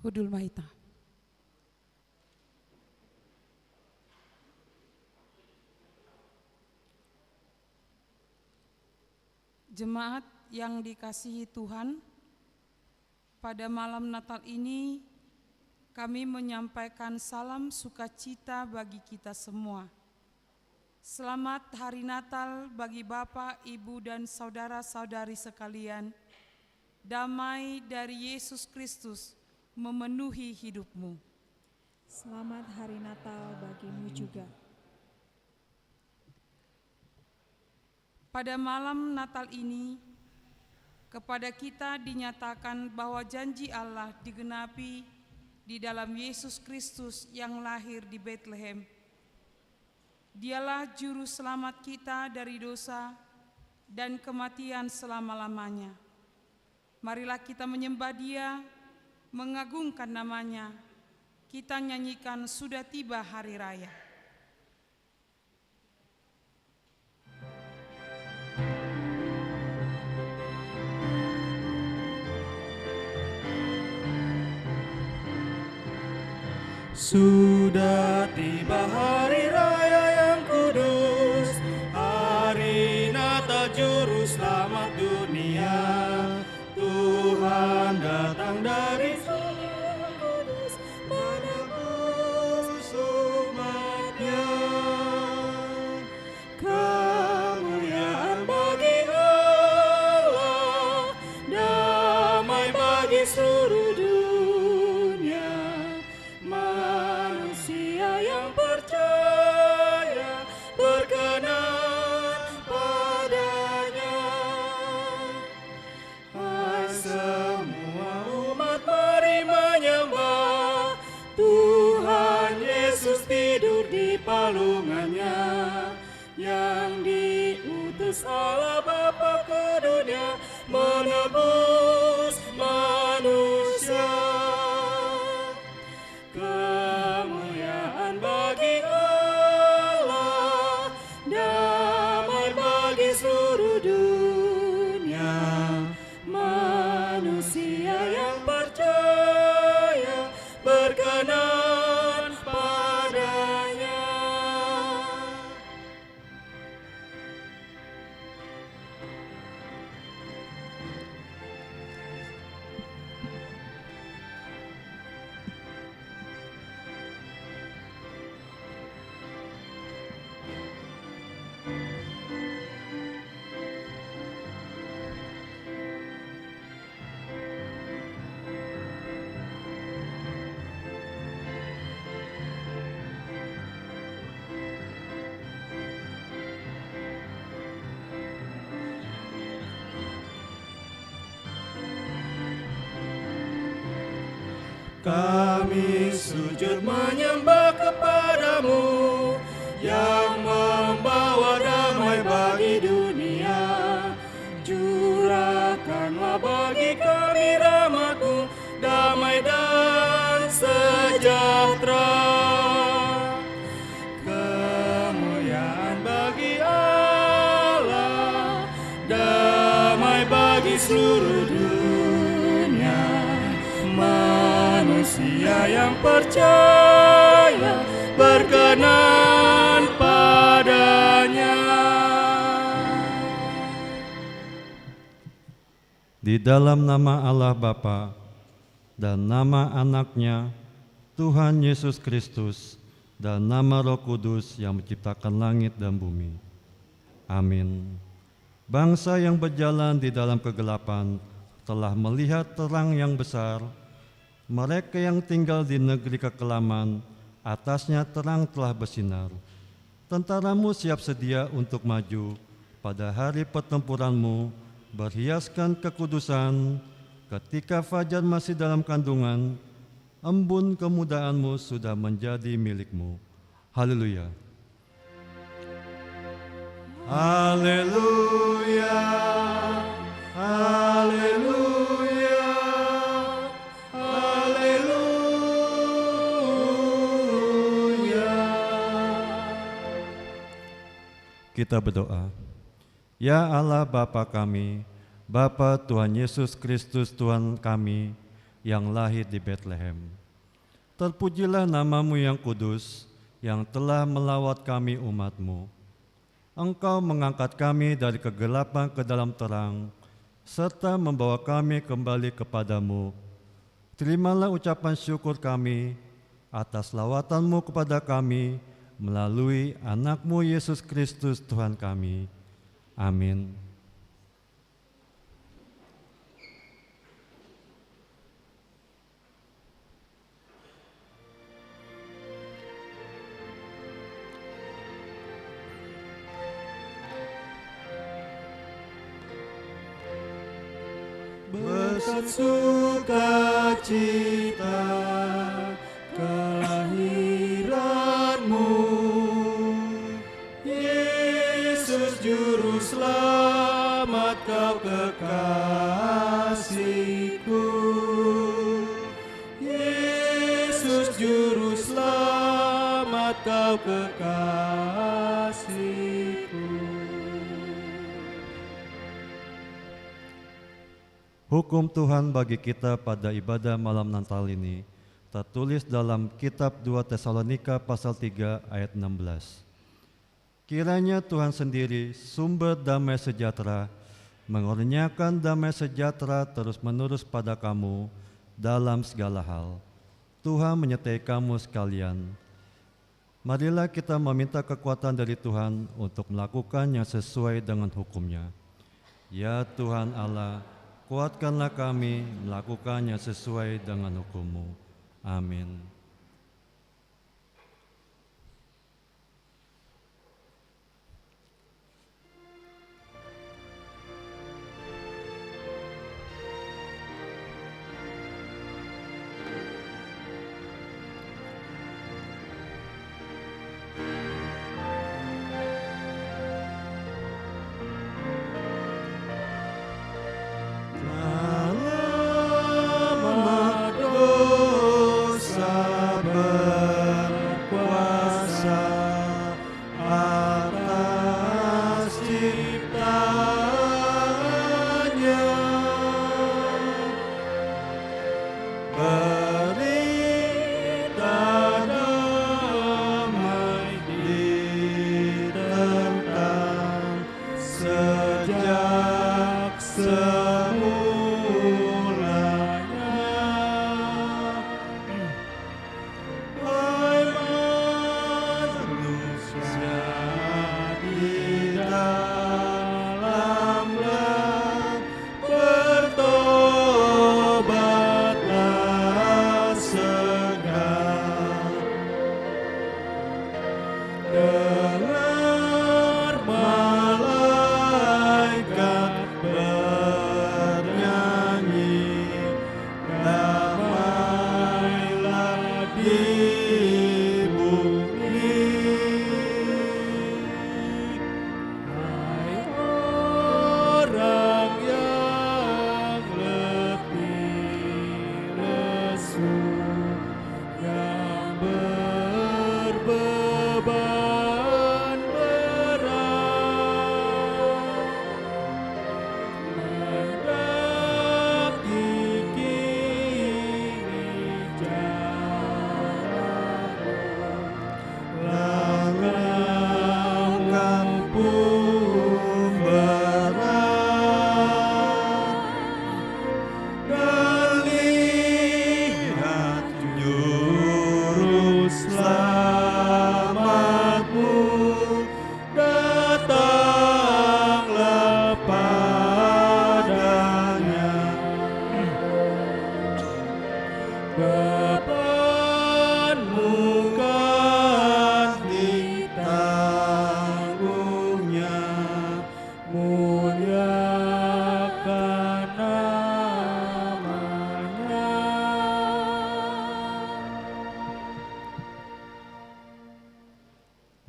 Hudul Maita. Jemaat yang dikasihi Tuhan, pada malam Natal ini kami menyampaikan salam sukacita bagi kita semua. Selamat Hari Natal bagi Bapak, Ibu, dan saudara-saudari sekalian. Damai dari Yesus Kristus memenuhi hidupmu. Selamat Hari Natal bagimu juga. Pada malam Natal ini, kepada kita dinyatakan bahwa janji Allah digenapi di dalam Yesus Kristus yang lahir di Betlehem. Dialah juru selamat kita dari dosa dan kematian selama-lamanya. Marilah kita menyembah Dia, mengagungkan namanya. Kita nyanyikan sudah tiba hari raya. Sudah tiba hari raya yang kudus, hari Natal juru selamat dunia. Tuhan datang dari surga yang kudus, menebus umatnya. Kemuliaan bagi Allah, damai bagi seluruh dunia. Manusia yang percaya berkenan padanya. Hai semua umat, mari menyembah Tuhan Yesus tidur di palungannya, yang diutus Allah Bapa ke dunia menebus manusia. Kemuliaan bagi Allah, damai bagi seluruh dunia. Manusia yang percaya berkenan padanya. Kami sujud menyembah kepadamu, yang membawa damai bagi dunia. Curahkanlah bagi kami rahmat-Mu, damai dan sejahtera. Kemuliaan bagi Allah, damai bagi seluruh dunia. Manusia yang percaya berkenan padanya. Di dalam nama Allah Bapa dan nama Anaknya, Tuhan Yesus Kristus, dan nama Roh Kudus yang menciptakan langit dan bumi. Amin. Bangsa yang berjalan di dalam kegelapan telah melihat terang yang besar. Mereka yang tinggal di negeri kekelaman, atasnya terang telah bersinar. Tentaramu siap sedia untuk maju pada hari pertempuranmu, berhiaskan kekudusan. Ketika fajar masih dalam kandungan, embun kemudaanmu sudah menjadi milikmu. Haleluya. Haleluya. Haleluya. Kita berdoa. Ya Allah Bapa kami, Bapa Tuhan Yesus Kristus Tuhan kami, yang lahir di Betlehem. Terpujilah nama-Mu yang kudus, yang telah melawat kami umat-Mu. Engkau mengangkat kami dari kegelapan ke dalam terang, serta membawa kami kembali kepadamu. Terimalah ucapan syukur kami atas lawatan-Mu kepada kami melalui anak-Mu Yesus Kristus Tuhan kami. Amin. Bersukacita kelahiran-Mu, Yesus Juru Selamat, Kau kekasihku. Yesus Juru Selamat, Kau kekasihku. Hukum Tuhan bagi kita pada ibadah malam Natal ini tertulis dalam kitab 2 Tesalonika pasal 3 ayat 16. Kiranya Tuhan sendiri, sumber damai sejahtera, mengurniakan damai sejahtera terus-menerus pada kamu dalam segala hal. Tuhan menyertai kamu sekalian. Marilah kita meminta kekuatan dari Tuhan untuk melakukan yang sesuai dengan hukum-Nya. Ya Tuhan Allah, kuatkanlah kami melakukannya sesuai dengan hukum-Mu. Amin.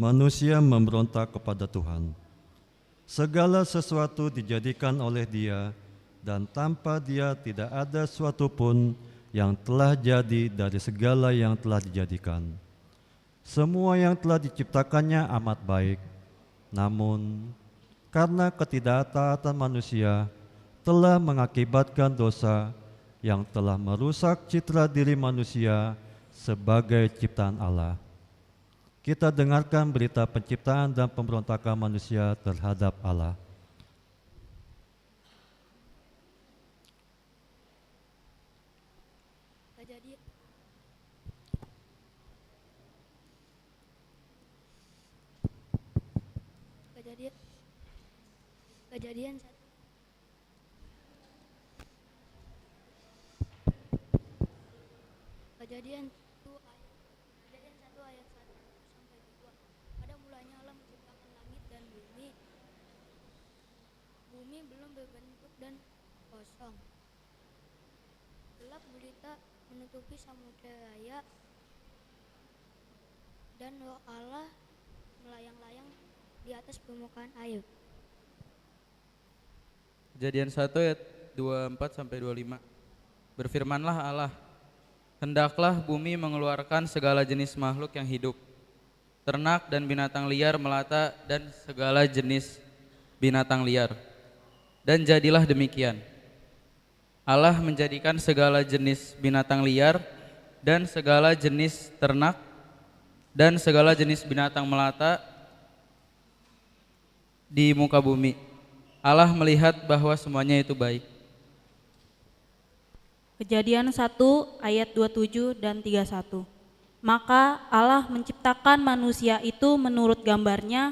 Manusia memberontak kepada Tuhan. Segala sesuatu dijadikan oleh Dia, dan tanpa Dia tidak ada suatu pun yang telah jadi dari segala yang telah dijadikan. Semua yang telah diciptakannya amat baik, namun karena ketidaktaatan manusia telah mengakibatkan dosa yang telah merusak citra diri manusia sebagai ciptaan Allah. Kita dengarkan berita penciptaan dan pemberontakan manusia terhadap Allah. Kejadian Kejadian 1 ayat 1 sampai 2. Pada mulanya Allah menciptakan langit dan bumi. Bumi belum berbentuk dan kosong. Gelap gulita menutupi samudera raya, dan roh Allah melayang-layang di atas permukaan air. Kejadian 1 ayat 24 sampai 25. Berfirmanlah Allah, hendaklah bumi mengeluarkan segala jenis makhluk yang hidup, ternak dan binatang liar melata dan segala jenis binatang liar. Dan jadilah demikian. Allah menjadikan segala jenis binatang liar dan segala jenis ternak dan segala jenis binatang melata di muka bumi. Allah melihat bahwa semuanya itu baik. Kejadian 1 ayat 27 dan 31. Maka Allah menciptakan manusia itu menurut gambarnya,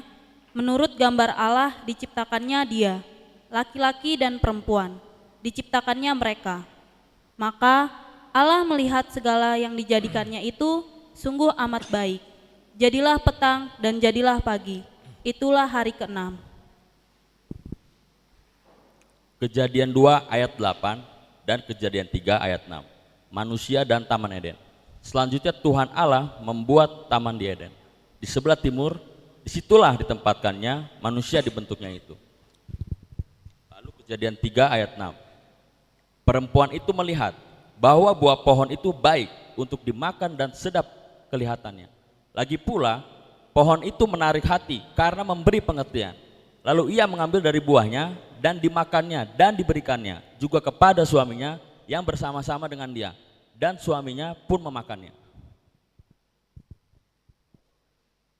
menurut gambar Allah diciptakannya dia, laki-laki dan perempuan, diciptakannya mereka. Maka Allah melihat segala yang dijadikannya itu sungguh amat baik. Jadilah petang dan jadilah pagi, itulah hari ke-6. Kejadian 2 ayat 8 dan Kejadian 3 ayat 6. Manusia dan Taman Eden. Selanjutnya Tuhan Allah membuat taman di Eden. Di sebelah timur, disitulah ditempatkannya manusia dibentuknya itu. Lalu Kejadian 3 ayat 6. Perempuan itu melihat bahwa buah pohon itu baik untuk dimakan dan sedap kelihatannya. Lagi pula pohon itu menarik hati karena memberi pengertian. Lalu ia mengambil dari buahnya dan dimakannya dan diberikannya juga kepada suaminya yang bersama-sama dengan dia, dan suaminya pun memakannya.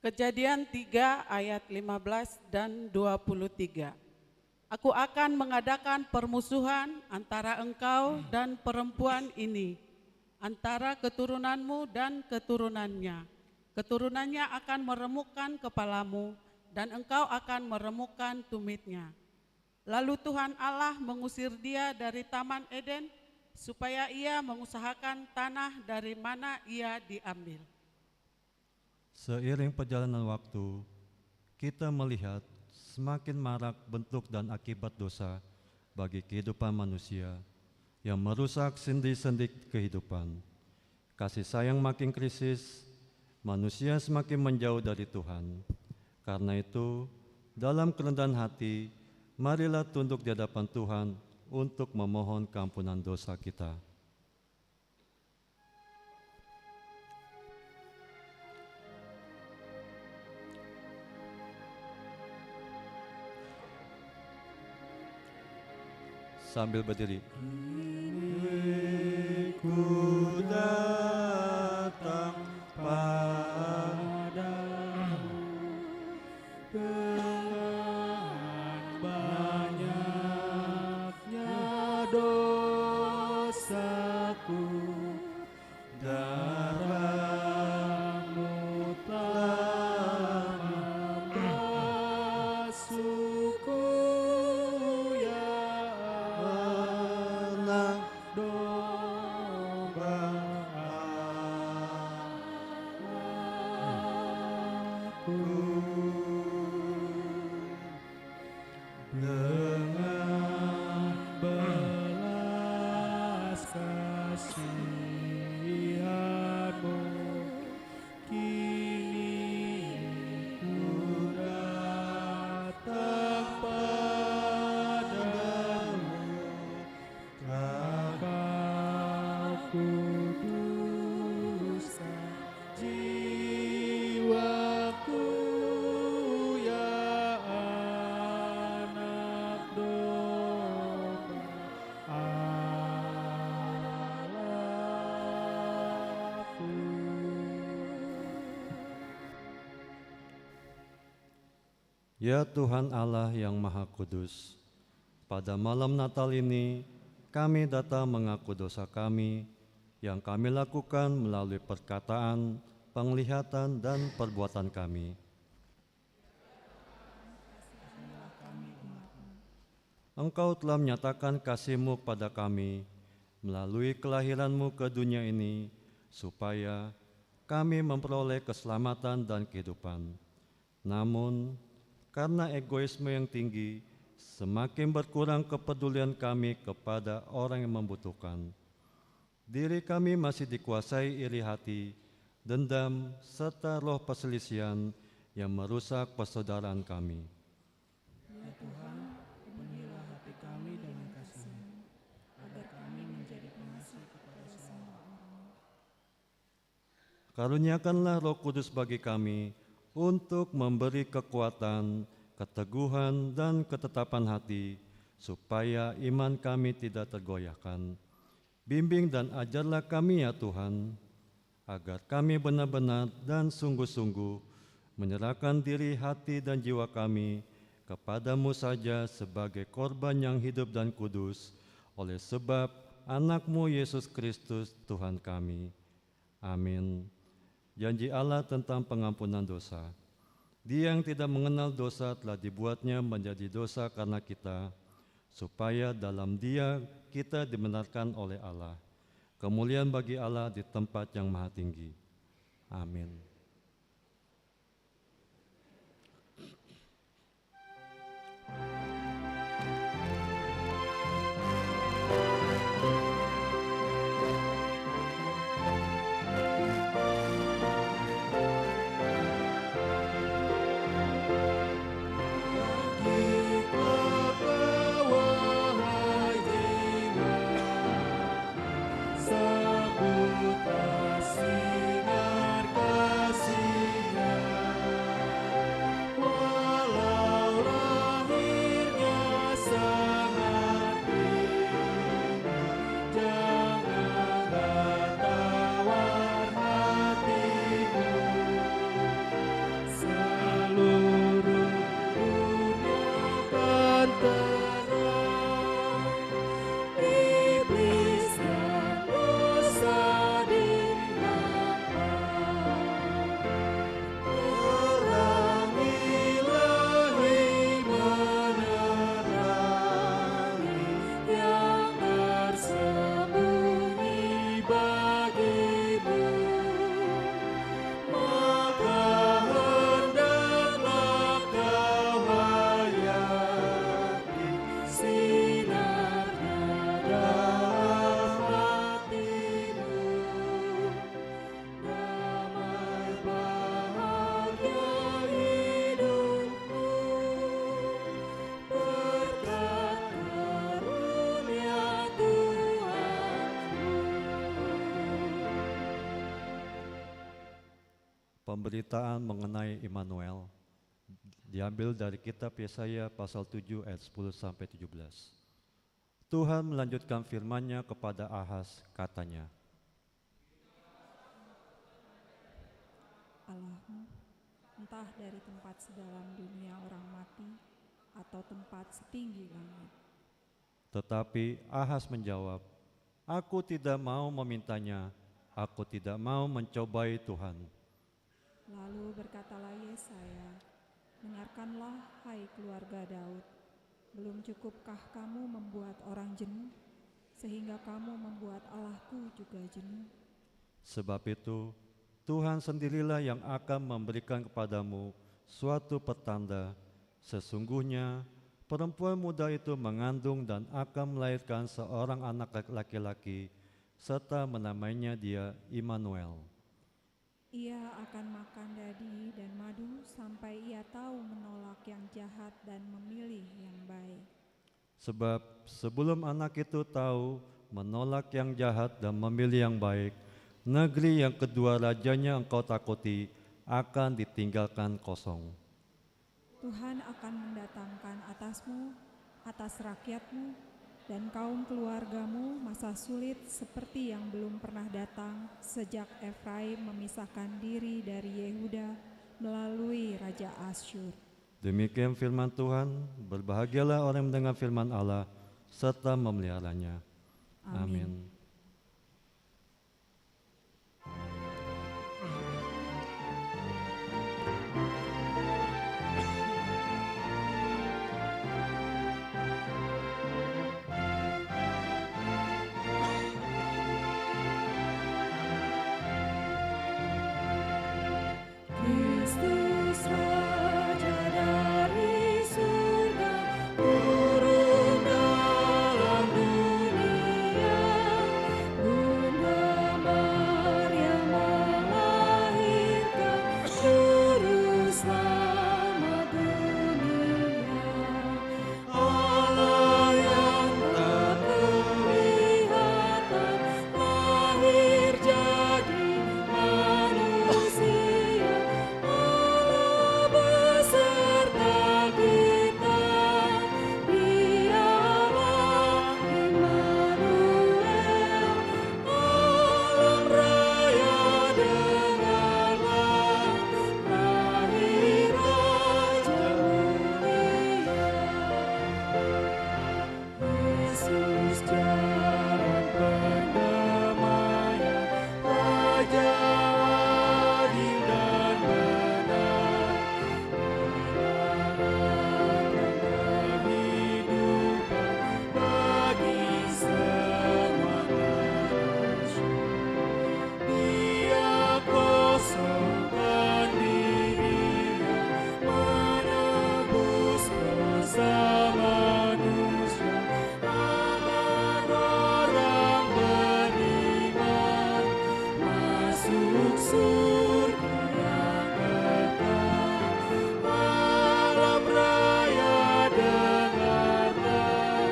Kejadian 3 ayat 15 dan 23. Aku akan mengadakan permusuhan antara engkau dan perempuan ini, antara keturunanmu dan keturunannya. Keturunannya akan meremukkan kepalamu, dan engkau akan meremukkan tumitnya. Lalu Tuhan Allah mengusir dia dari Taman Eden, supaya ia mengusahakan tanah dari mana ia diambil. Seiring perjalanan waktu, kita melihat semakin marak bentuk dan akibat dosa bagi kehidupan manusia yang merusak sendi-sendi kehidupan. Kasih sayang makin krisis, manusia semakin menjauh dari Tuhan. Karena itu, dalam kerendahan hati, marilah tunduk di hadapan Tuhan untuk memohon keampunan dosa kita. Sambil berdiri. Ku datang padamu dengan banyaknya dosaku, darah-Mu telah membasuhku, ya anak domba aku. Ya Tuhan Allah yang Maha Kudus, pada malam Natal ini kami datang mengaku dosa kami yang kami lakukan melalui perkataan, penglihatan, dan perbuatan kami. Engkau telah menyatakan kasih-Mu kepada kami melalui kelahiran-Mu ke dunia ini, supaya kami memperoleh keselamatan dan kehidupan. Namun, karena egoisme yang tinggi, semakin berkurang kepedulian kami kepada orang yang membutuhkan. Diri kami masih dikuasai iri hati, dendam, serta roh perselisihan yang merusak persaudaraan kami. Ya Tuhan, penuhilah hati kami dengan kasih-Mu, agar kami menjadi pengasih kepada semua orang. Karuniakanlah Roh Kudus bagi kami untuk memberi kekuatan, keteguhan, dan ketetapan hati, supaya iman kami tidak tergoyahkan. Bimbing dan ajarlah kami ya Tuhan, agar kami benar-benar dan sungguh-sungguh menyerahkan diri, hati, dan jiwa kami kepada-Mu saja sebagai korban yang hidup dan kudus, oleh sebab Anak-Mu Yesus Kristus Tuhan kami. Amin. Janji Allah tentang pengampunan dosa. Dia yang tidak mengenal dosa telah dibuatnya menjadi dosa karena kita, supaya dalam Dia kita dibenarkan oleh Allah. Kemuliaan bagi Allah di tempat yang maha tinggi. Amin. Sambutlah sinar kasih-Nya, walau lahirnya sangat dini, janganlah tawar hatimu. Seluruh dunia akan terang, iblis dan dosa dihilangkan. Terang ilahi menerangi yang tersembunyi bagimu. Maka hendaklah kau hayati sinarnya dalam hatimu. Damai bahagia hidupmu, berkat karunia Tuhanmu. Pemberitaan mengenai Immanuel diambil dari kitab Yesaya pasal 7 ayat 10 sampai 17. Tuhan melanjutkan firman-Nya kepada Ahaz, katanya, Allahmu, entah dari tempat sedalam dunia orang mati atau tempat setinggi langit. tetapi Ahaz menjawab, aku tidak mau memintanya, aku tidak mau mencobai Tuhan. Lalu berkatalah Yesaya, dengarkanlah hai keluarga Daud, belum cukupkah kamu membuat orang jenuh, sehingga kamu membuat Allahku juga jenuh? Sebab itu, Tuhan sendirilah yang akan memberikan kepadamu suatu pertanda. Sesungguhnya, perempuan muda itu mengandung dan akan melahirkan seorang anak laki-laki, serta menamainya dia Immanuel. Ia akan makan dadi dan madu sampai ia tahu menolak yang jahat dan memilih yang baik. Sebab sebelum anak itu tahu menolak yang jahat dan memilih yang baik, negeri yang kedua rajanya engkau takuti akan ditinggalkan kosong. Tuhan akan mendatangkan atasmu, atas rakyatmu, dan kaum keluargamu masa sulit seperti yang belum pernah datang sejak Efraim memisahkan diri dari Yehuda melalui Raja Asyur. Demikian firman Tuhan, berbahagialah orang yang mendengar firman Allah serta memeliharanya. Amin. Kristus Raja dari surga turun dalam dunia. Bunda Maria melahirkan Juru Selamat dunia. Allah yang tak kelihatan lahir jadi manusia. Allah beserta kita, Dialah Immanuel. Alam raya dengarlah, lahir Raja mulia. Yesus jalan pendamaian, Raja adil dan benar. Kehidupan bagi semua manusia. Dia kosongkan dirinya, menebus dosa manusia. Agar orang beriman masuk surga yang kekal. Alam raya dengarlah,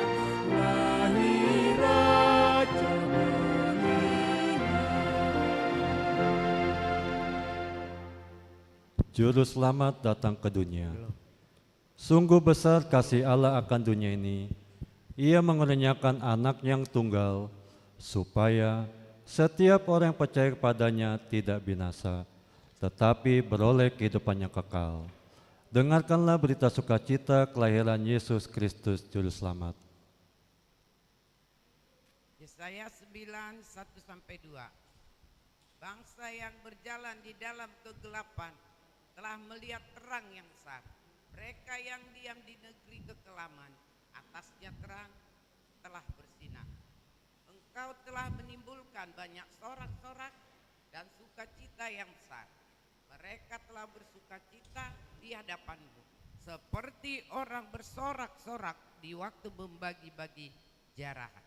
lahir Raja mulia. Juru Selamat datang ke dunia. Sungguh besar kasih Allah akan dunia ini. Ia mengaruniakan anak yang tunggal, supaya setiap orang yang percaya kepadanya tidak binasa, tetapi beroleh kehidupan yang kekal. Dengarkanlah berita sukacita kelahiran Yesus Kristus Juru Selamat. Yesaya 9:1-2. Bangsa yang berjalan di dalam kegelapan telah melihat terang yang besar. Mereka yang diam di negeri kekelaman, atasnya terang telah bersinar. Engkau telah menimbulkan banyak sorak-sorak dan sukacita yang besar. Mereka telah bersukacita di hadapanmu, seperti orang bersorak-sorak di waktu membagi-bagi jarahan.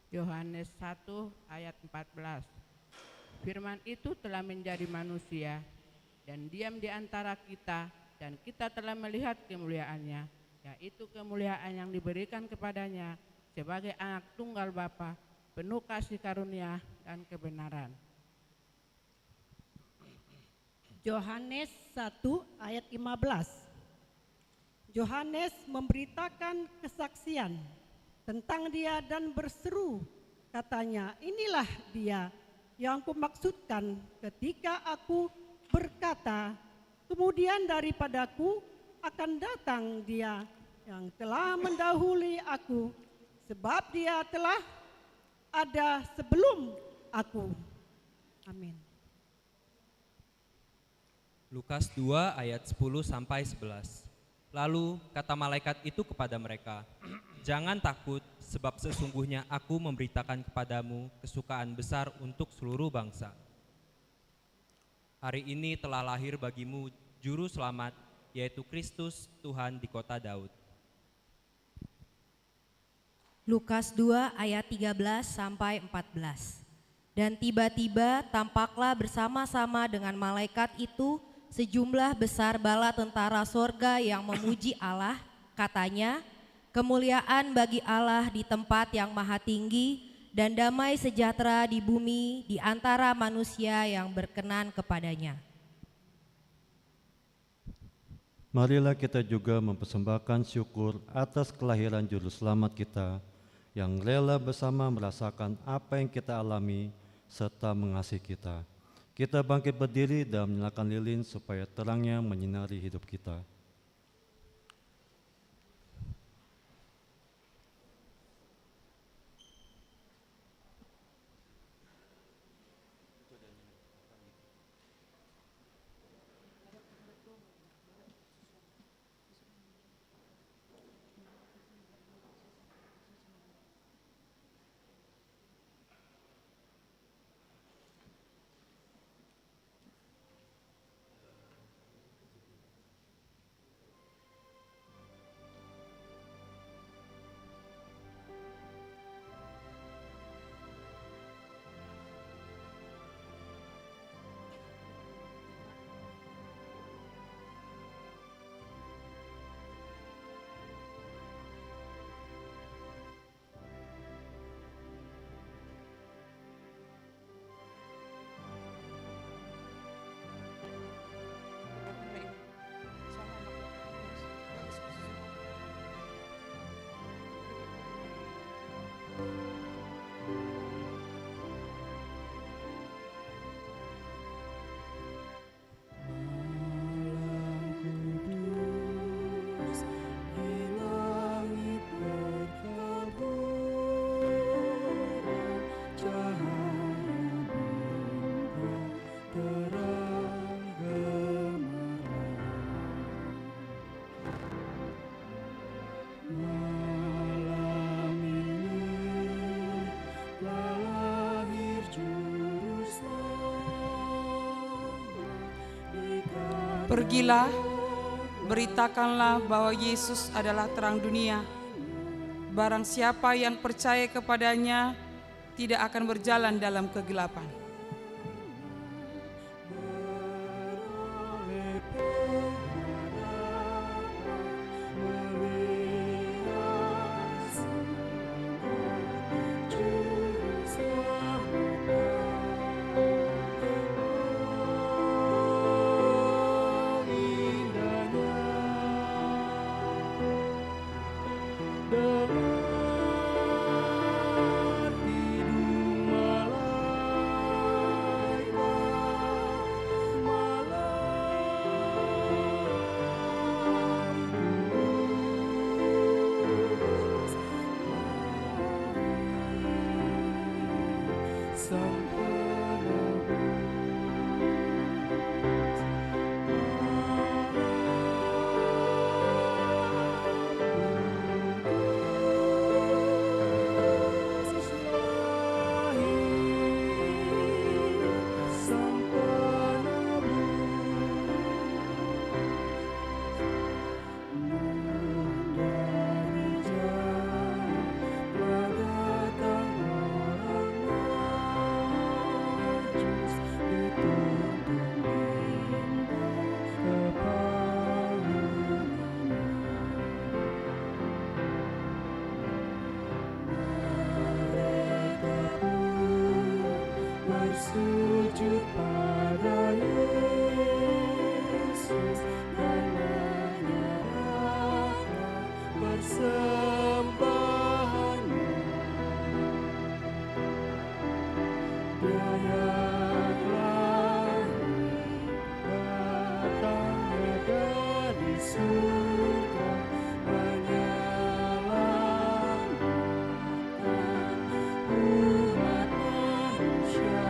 Yohanes 1 ayat 14. Firman itu telah menjadi manusia dan diam di antara kita, dan kita telah melihat kemuliaannya, yaitu kemuliaan yang diberikan kepadanya sebagai anak tunggal Bapa, penuh kasih karunia dan kebenaran. Yohanes 1 ayat 15. Yohanes memberitakan kesaksian tentang dia dan berseru, katanya, inilah dia yang kumaksudkan ketika aku berkata, kemudian daripadaku akan datang dia yang telah mendahului aku, sebab dia telah ada sebelum aku. Amin. Lukas 2 ayat 10-11. Lalu kata malaikat itu kepada mereka, jangan takut, sebab sesungguhnya aku memberitakan kepadamu kesukaan besar untuk seluruh bangsa. Hari ini telah lahir bagimu Juru Selamat, yaitu Kristus Tuhan di kota Daud. Lukas 2 ayat 13-14. Dan tiba-tiba tampaklah bersama-sama dengan malaikat itu sejumlah besar bala tentara sorga yang memuji Allah, katanya, kemuliaan bagi Allah di tempat yang maha tinggi dan damai sejahtera di bumi di antara manusia yang berkenan kepadanya. Marilah kita juga mempersembahkan syukur atas kelahiran Juru Selamat kita yang rela bersama merasakan apa yang kita alami serta mengasihi kita. Kita bangkit berdiri dan menyalakan lilin supaya terangnya menyinari hidup kita. Pergilah, beritakanlah bahwa Yesus adalah terang dunia. Barang siapa yang percaya kepadanya tidak akan berjalan dalam kegelapan. Sujud pada Yesus dan menyerahkan persembahannya. Dia yang lahir datangnya dari surga menyelamatkan umat manusia.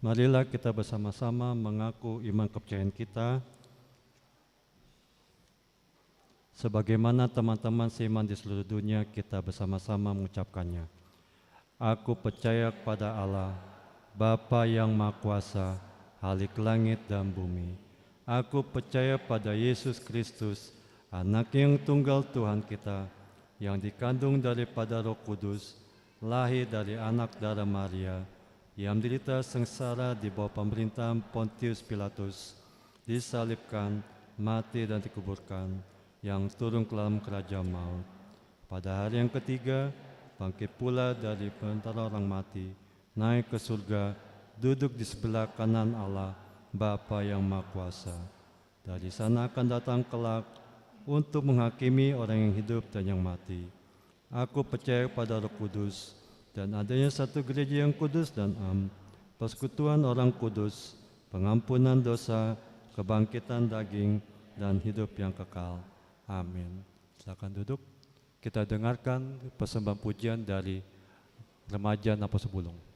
Marilah kita bersama-sama mengaku iman kepercayaan kita sebagaimana teman-teman seiman di seluruh dunia kita bersama-sama mengucapkannya. Aku percaya kepada Allah, Bapa yang Maha Kuasa, Khalik langit dan bumi. Aku percaya pada Yesus Kristus, Anak yang tunggal Tuhan kita, yang dikandung daripada Roh Kudus, lahir dari anak darah Maria, yang menderita sengsara di bawah pemerintahan Pontius Pilatus, disalibkan, mati dan dikuburkan, yang turun ke dalam kerajaan maut. Pada hari yang ketiga, bangkit pula dari antara orang mati, naik ke surga, duduk di sebelah kanan Allah, Bapa yang Maha Kuasa. Dari sana akan datang kelak untuk menghakimi orang yang hidup dan yang mati. Aku percaya pada Roh Kudus, dan adanya satu gereja yang kudus dan am, persekutuan orang kudus, pengampunan dosa, kebangkitan daging, dan hidup yang kekal. Amin. Silakan duduk. Kita dengarkan persembahan pujian dari remaja Napas Bulung.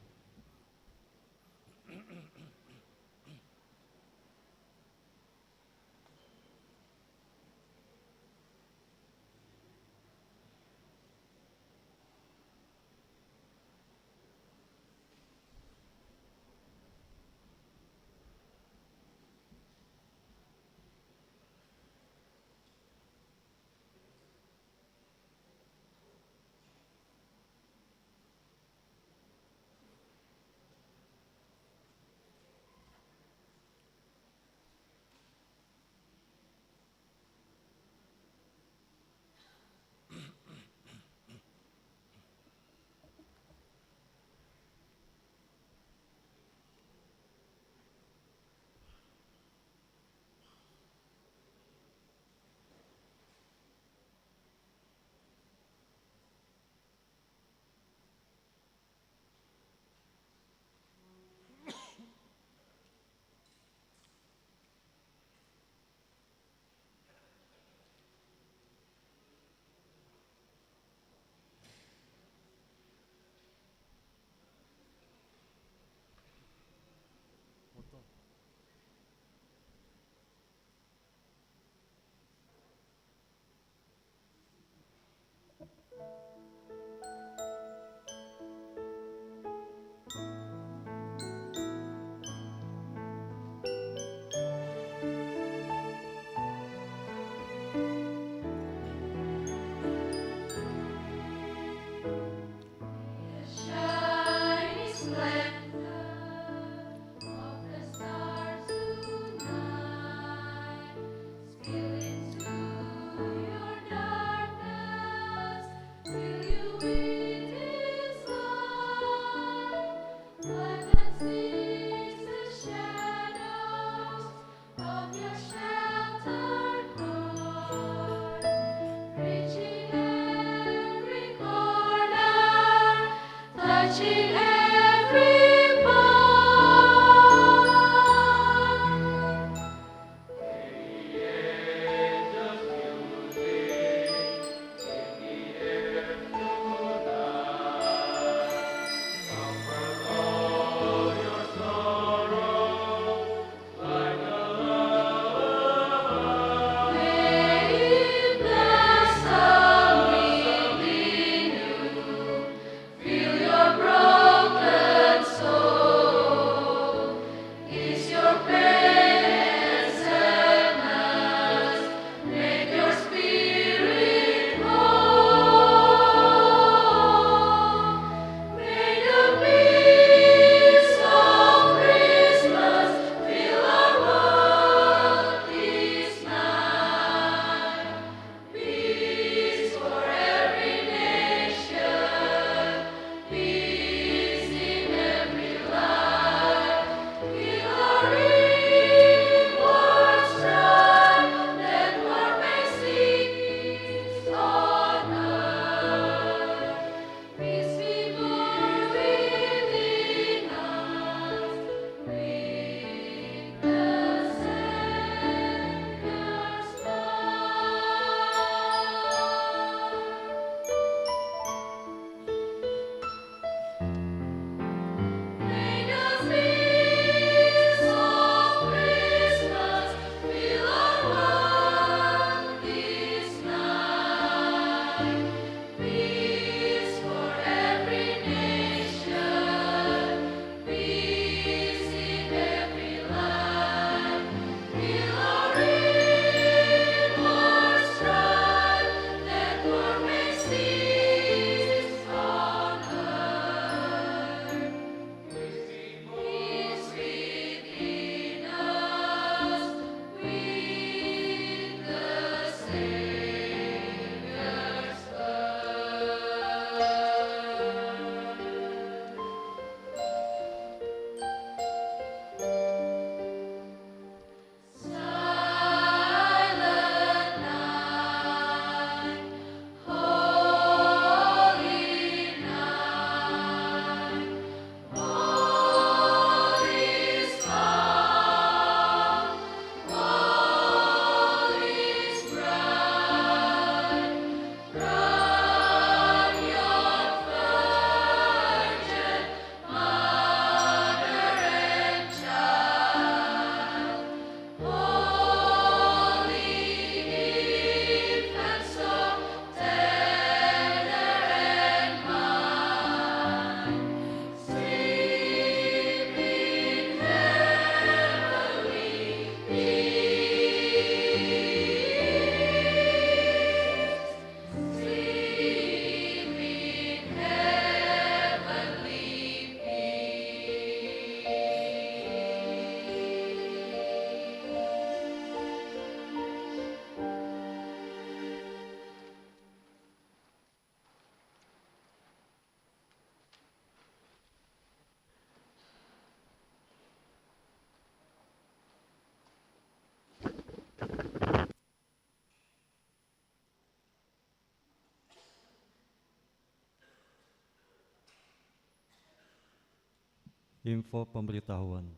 Info pemberitahuan.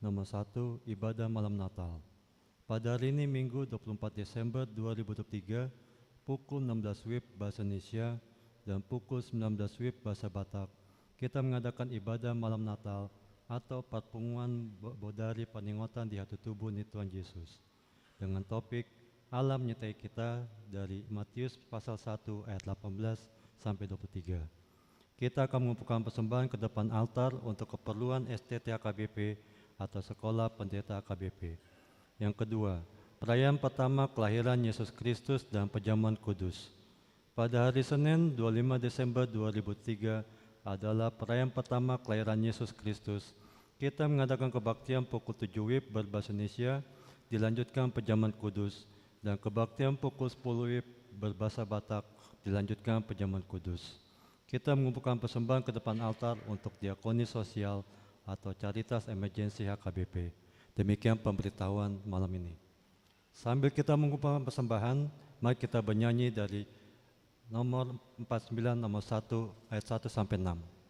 Nomor 1, ibadah malam Natal. Pada hari ini Minggu 24 Desember 2023 pukul 16 WIB Bahasa Indonesia dan pukul 19 WIB Bahasa Batak, kita mengadakan ibadah malam Natal atau perpunguan bodari peningotan di hati tubuh ni Tuhan Yesus dengan topik Allah menyertai kita dari Matius pasal 1 ayat 18 sampai 23. Kita akan mengumpulkan persembahan ke depan altar untuk keperluan STT AKBP atau Sekolah Pendeta AKBP. Yang kedua, perayaan pertama kelahiran Yesus Kristus dan perjamuan kudus. Pada hari Senin 25 Desember 2003 adalah perayaan pertama kelahiran Yesus Kristus. Kita mengadakan kebaktian pukul 7 WIB berbahasa Indonesia, dilanjutkan perjamuan kudus, dan kebaktian pukul 10 WIB berbahasa Batak, dilanjutkan perjamuan kudus. Kita mengumpulkan persembahan ke depan altar untuk diakoni sosial atau Caritas Emergensi HKBP. Demikian pemberitahuan malam ini. Sambil kita mengumpulkan persembahan, mari kita bernyanyi dari nomor 49, nomor 1, ayat 1 sampai 6.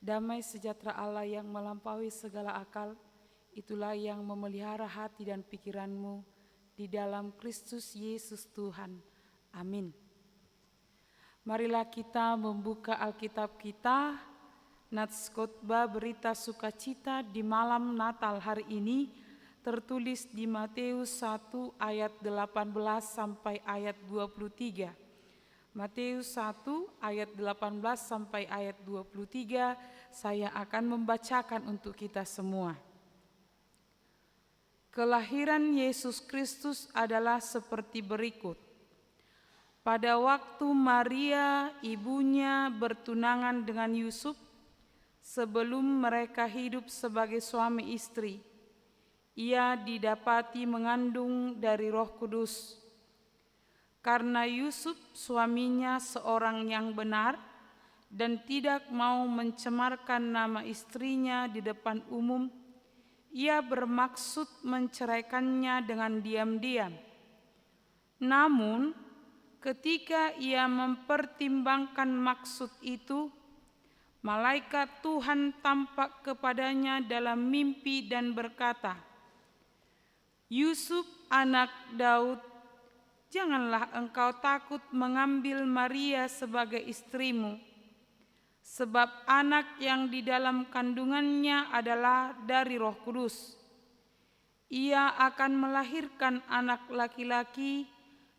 Damai sejahtera Allah yang melampaui segala akal, itulah yang memelihara hati dan pikiranmu di dalam Kristus Yesus Tuhan. Amin. Marilah kita membuka Alkitab kita, Nats Khotbah Berita Sukacita di malam Natal hari ini, tertulis di Matius 1 ayat 18 sampai ayat 23. Matius 1 ayat 18 sampai ayat 23, saya akan membacakan untuk kita semua. Kelahiran Yesus Kristus adalah seperti berikut. Pada waktu Maria ibunya bertunangan dengan Yusuf, sebelum mereka hidup sebagai suami istri, ia didapati mengandung dari Roh Kudus. Karena Yusuf suaminya seorang yang benar dan tidak mau mencemarkan nama istrinya di depan umum, ia bermaksud menceraikannya dengan diam-diam. Namun, ketika ia mempertimbangkan maksud itu, malaikat Tuhan tampak kepadanya dalam mimpi dan berkata, "Yusuf anak Daud, janganlah engkau takut mengambil Maria sebagai istrimu, sebab anak yang di dalam kandungannya adalah dari Roh Kudus. Ia akan melahirkan anak laki-laki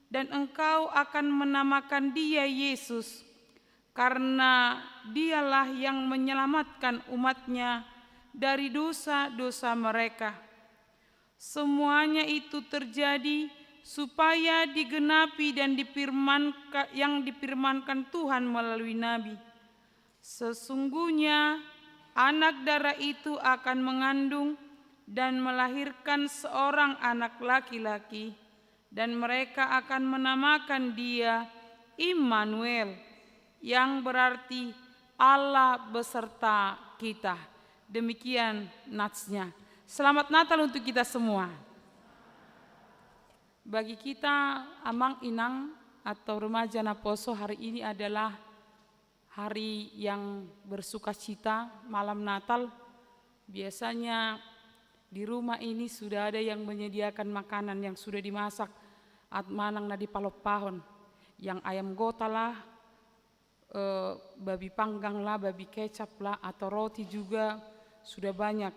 dan engkau akan menamakan dia Yesus, karena dialah yang menyelamatkan umatnya dari dosa-dosa mereka." Semuanya itu terjadi supaya digenapi dan yang difirmankan Tuhan melalui nabi. Sesungguhnya anak darah itu akan mengandung dan melahirkan seorang anak laki-laki, dan mereka akan menamakan dia Immanuel, yang berarti Allah beserta kita. Demikian natsnya. Selamat Natal untuk kita semua. Bagi kita Amang Inang atau remaja Naposo, hari ini adalah hari yang bersukacita, malam Natal. Biasanya di rumah ini sudah ada yang menyediakan makanan yang sudah dimasak at manang na di palopahon, yang ayam gota lah, babi panggang lah, babi kecap lah, atau roti juga sudah banyak.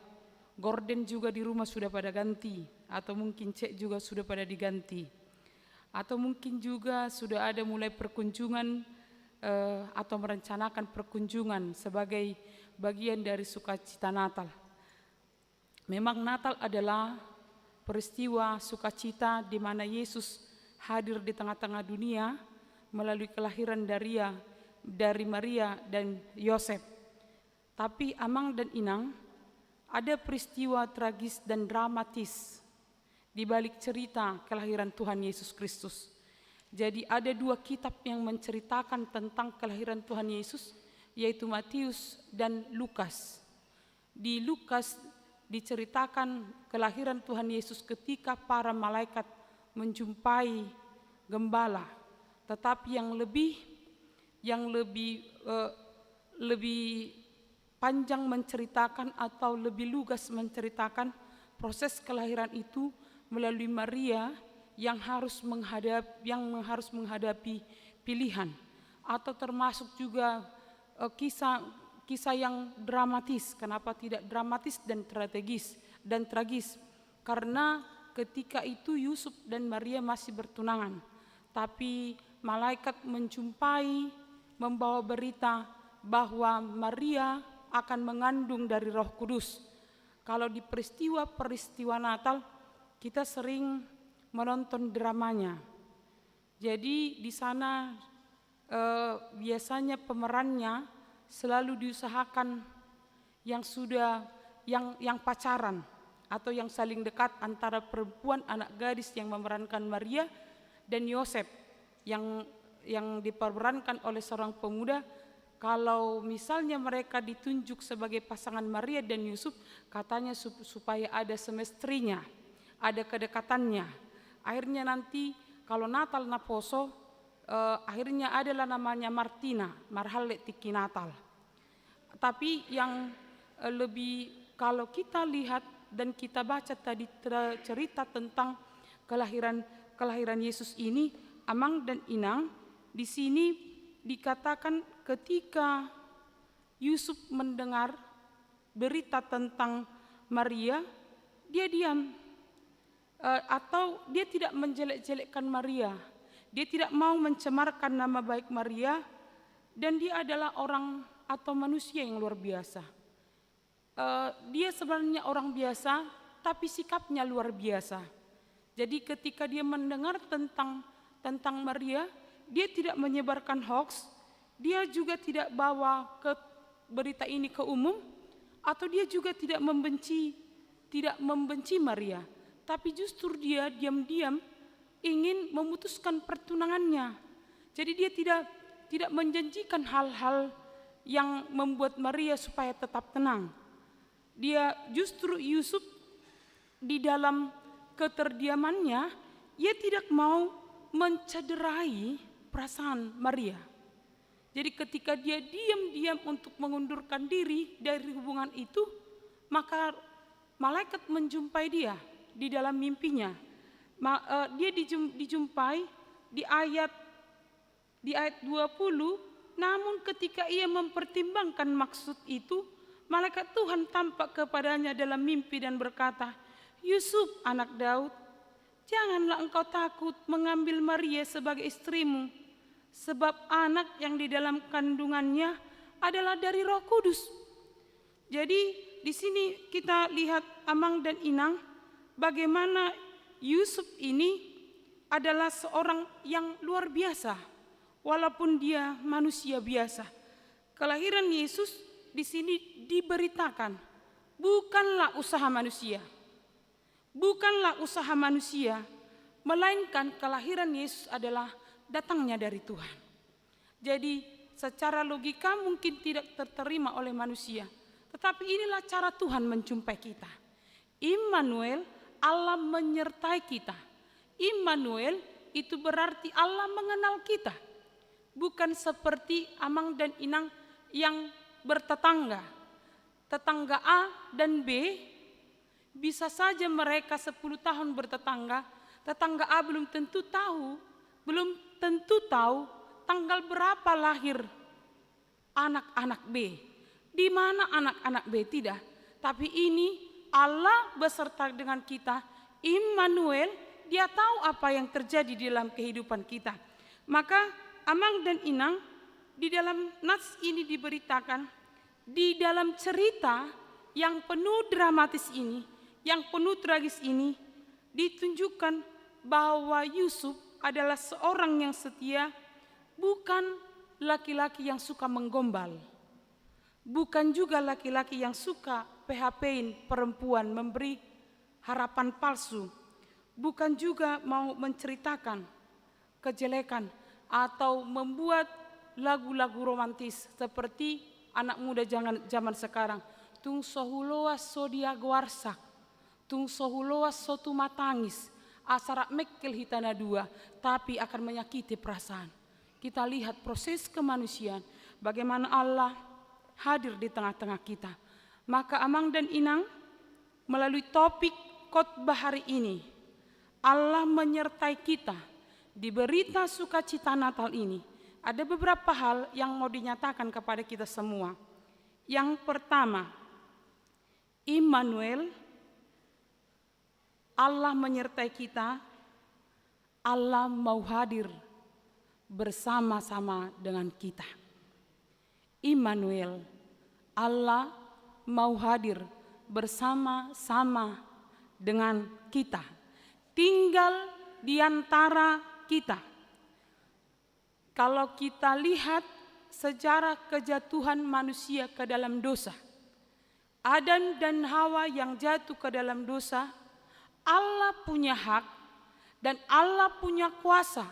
Gorden juga di rumah sudah pada ganti, atau mungkin cek juga sudah pada diganti, atau mungkin juga sudah ada mulai perkunjungan atau merencanakan perkunjungan sebagai bagian dari sukacita Natal. Memang Natal adalah peristiwa sukacita di mana Yesus hadir di tengah-tengah dunia melalui kelahiran dari Maria dan Yosef. Tapi Amang dan Inang, ada peristiwa tragis dan dramatis di balik cerita kelahiran Tuhan Yesus Kristus. Jadi ada dua kitab yang menceritakan tentang kelahiran Tuhan Yesus, yaitu Matius dan Lukas. Di Lukas diceritakan kelahiran Tuhan Yesus ketika para malaikat menjumpai gembala. Tetapi yang lebih panjang menceritakan atau lebih lugas menceritakan proses kelahiran itu melalui Maria yang harus menghadapi pilihan, atau termasuk juga kisah yang dramatis. Kenapa tidak dramatis dan tragis? Karena ketika itu Yusuf dan Maria masih bertunangan, tapi malaikat menjumpai, membawa berita bahwa Maria akan mengandung dari Roh Kudus. Kalau di peristiwa Natal, kita sering menonton dramanya. Jadi di sana biasanya pemerannya selalu diusahakan yang pacaran atau yang saling dekat antara perempuan anak gadis yang memerankan Maria dan Yosef yang diperankan oleh seorang pemuda. Kalau misalnya mereka ditunjuk sebagai pasangan Maria dan Yusuf, katanya supaya ada semestrinya, ada kedekatannya. Akhirnya nanti kalau Natal Naposo, akhirnya adalah namanya Martina, Marhalle Tiki Natal. Tapi yang lebih, kalau kita lihat dan kita baca tadi cerita tentang kelahiran Yesus ini, Amang dan Inang, di sini dikatakan ketika Yusuf mendengar berita tentang Maria, dia diam, atau dia tidak menjelek-jelekkan Maria, dia tidak mau mencemarkan nama baik Maria, dan dia adalah orang atau manusia yang luar biasa. Dia sebenarnya orang biasa, tapi sikapnya luar biasa. Jadi ketika dia mendengar tentang Maria, dia tidak menyebarkan hoax, dia juga tidak bawa berita ini ke umum, atau dia juga tidak membenci Maria, tapi justru dia diam-diam ingin memutuskan pertunangannya. Jadi dia tidak menjanjikan hal-hal yang membuat Maria supaya tetap tenang. Dia justru Yusuf di dalam keterdiamannya, ia tidak mau mencederai perasaan Maria. Jadi ketika dia diam-diam untuk mengundurkan diri dari hubungan itu, maka malaikat menjumpai dia di dalam mimpinya. Dia dijumpai di ayat 20, namun ketika ia mempertimbangkan maksud itu, malaikat Tuhan tampak kepadanya dalam mimpi dan berkata, "Yusuf, anak Daud, janganlah engkau takut mengambil Maria sebagai istrimu, sebab anak yang di dalam kandungannya adalah dari Roh Kudus." Jadi di sini kita lihat Amang dan Inang, bagaimana Yusuf ini adalah seorang yang luar biasa, walaupun dia manusia biasa. Kelahiran Yesus di sini diberitakan bukanlah usaha manusia, melainkan kelahiran Yesus adalah datangnya dari Tuhan. Jadi secara logika mungkin tidak terterima oleh manusia, tetapi inilah cara Tuhan menjumpai kita. Immanuel, Allah menyertai kita. Immanuel itu berarti Allah mengenal kita. Bukan seperti Amang dan Inang yang bertetangga. Tetangga A dan B, bisa saja mereka 10 tahun bertetangga, tetangga A belum tentu tahu tanggal berapa lahir anak-anak B, di mana anak-anak B tidak. Tapi ini Allah beserta dengan kita, Immanuel, dia tahu apa yang terjadi di dalam kehidupan kita. Maka Amang dan Inang di dalam nats ini diberitakan, di dalam cerita yang penuh dramatis ini, yang penuh tragis ini, ditunjukkan bahwa Yusuf adalah seorang yang setia, bukan laki-laki yang suka menggombal, bukan juga laki-laki yang suka PHP-in perempuan, memberi harapan palsu, bukan juga mau menceritakan kejelekan atau membuat lagu-lagu romantis seperti anak muda zaman sekarang. Tung sohuloa sodia guarsak, tung sohuloa sotu matangis, asarak mekkel hitana dua, tapi akan menyakiti perasaan. Kita lihat proses kemanusiaan, bagaimana Allah hadir di tengah-tengah kita. Maka Amang dan Inang, melalui topik khotbah hari ini, Allah menyertai kita di berita sukacita Natal ini. Ada beberapa hal yang mau dinyatakan kepada kita semua. Yang pertama, Immanuel, Allah menyertai kita, Allah mau hadir bersama-sama dengan kita. Immanuel, Allah mau hadir bersama-sama dengan kita, tinggal di antara kita. Kalau kita lihat sejarah kejatuhan manusia ke dalam dosa, Adam dan Hawa yang jatuh ke dalam dosa, Allah punya hak dan Allah punya kuasa.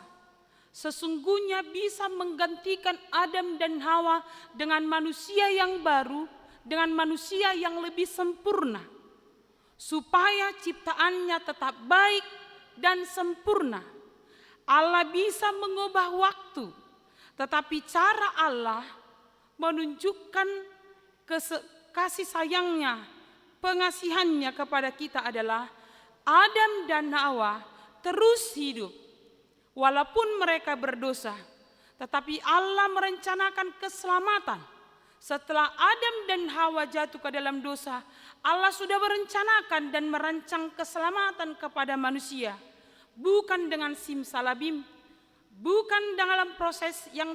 Sesungguhnya bisa menggantikan Adam dan Hawa dengan manusia yang baru, dengan manusia yang lebih sempurna, supaya ciptaannya tetap baik dan sempurna. Allah bisa mengubah waktu, tetapi cara Allah menunjukkan kasih sayangnya, pengasihannya kepada kita adalah Adam dan Hawa terus hidup walaupun mereka berdosa. Tetapi Allah merencanakan keselamatan. Setelah Adam dan Hawa jatuh ke dalam dosa, Allah sudah merencanakan dan merancang keselamatan kepada manusia. Bukan dengan simsalabim, bukan dalam proses yang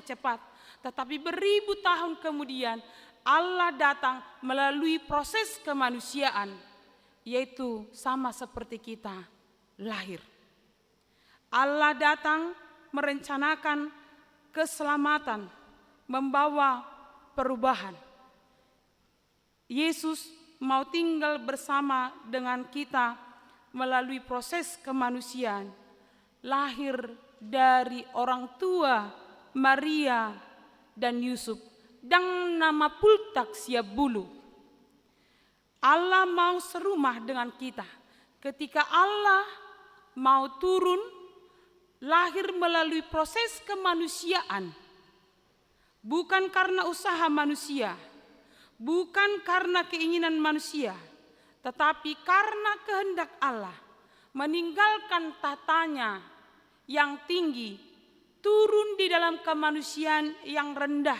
cepat, tetapi beribu tahun kemudian Allah datang melalui proses kemanusiaan, yaitu sama seperti kita lahir. Allah datang merencanakan keselamatan, membawa perubahan. Yesus mau tinggal bersama dengan kita melalui proses kemanusiaan, lahir dari orang tua Maria dan Yusuf, dan nama pultak siap bulu. Allah mau serumah dengan kita. Ketika Allah mau turun, lahir melalui proses kemanusiaan, bukan karena usaha manusia, bukan karena keinginan manusia, tetapi karena kehendak Allah, meninggalkan tatanya yang tinggi, turun di dalam kemanusiaan yang rendah,